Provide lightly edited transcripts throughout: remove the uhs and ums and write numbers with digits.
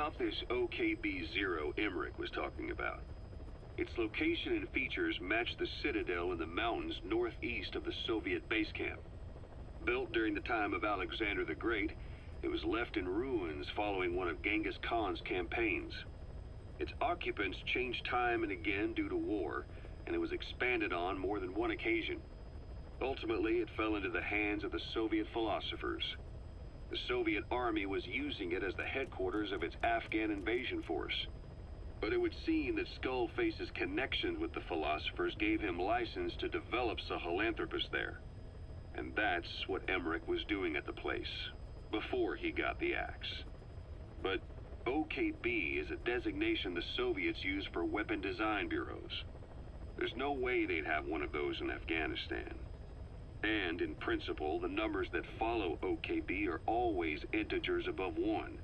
about this OKB-0 Emmerich was talking about. Its location and features match the citadel in the mountains northeast of the Soviet base camp. Built during the time of Alexander the Great, it was left in ruins following one of Genghis Khan's campaigns. Its occupants changed time and again due to war, and it was expanded on more than one occasion. Ultimately, it fell into the hands of the Soviet philosophers. The Soviet army was using it as the headquarters of its Afghan invasion force. But it would seem that Skullface's connections with the philosophers gave him license to develop Sahelanthropus there. And that's what Emmerich was doing at the place, before he got the axe. But OKB is a designation the Soviets use for weapon design bureaus. There's no way they'd have one of those in Afghanistan. And, in principle, the numbers that follow OKB are always integers above 1.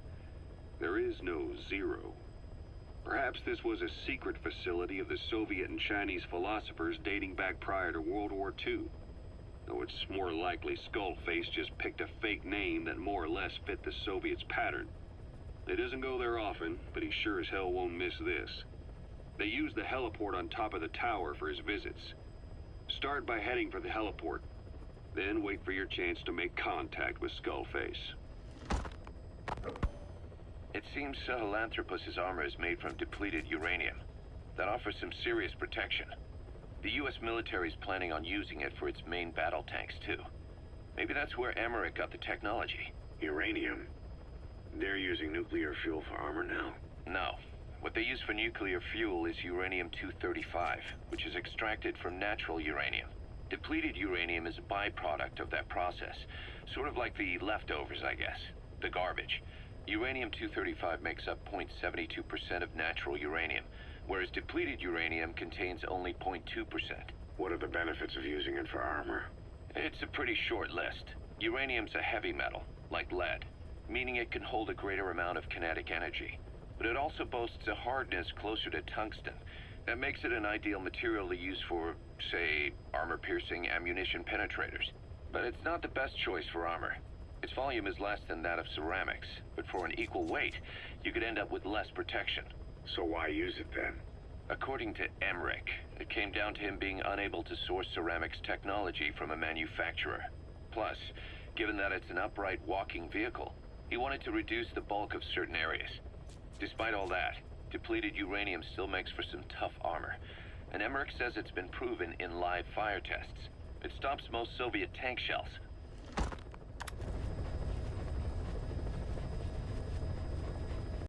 There is no 0. Perhaps this was a secret facility of the Soviet and Chinese philosophers dating back prior to World War II. Though it's more likely Skullface just picked a fake name that more or less fit the Soviets' pattern. He doesn't go there often, but he sure as hell won't miss this. They use the heliport on top of the tower for his visits. Start by heading for the heliport. Then wait for your chance to make contact with Skullface. It seems Sahelanthropus's armor is made from depleted uranium. That offers some serious protection. The U.S. military is planning on using it for its main battle tanks, too. Maybe that's where Emmerich got the technology. Uranium? They're using nuclear fuel for armor now? No. What they use for nuclear fuel is uranium-235, which is extracted from natural uranium. Depleted uranium is a byproduct of that process. Sort of like the leftovers, I guess. The garbage. Uranium-235 makes up 0.72% of natural uranium, whereas depleted uranium contains only 0.2%. What are the benefits of using it for armor? It's a pretty short list. Uranium's a heavy metal, like lead, meaning it can hold a greater amount of kinetic energy. But it also boasts a hardness closer to tungsten. That makes it an ideal material to use for, say, armor-piercing ammunition penetrators. But it's not the best choice for armor. Its volume is less than that of ceramics, but for an equal weight, you could end up with less protection. So why use it then? According to Emmerich, it came down to him being unable to source ceramics technology from a manufacturer. Plus, given that it's an upright walking vehicle, he wanted to reduce the bulk of certain areas. Despite all that, depleted uranium still makes for some tough armor, and Emmerich says it's been proven in live fire tests. It stops most Soviet tank shells,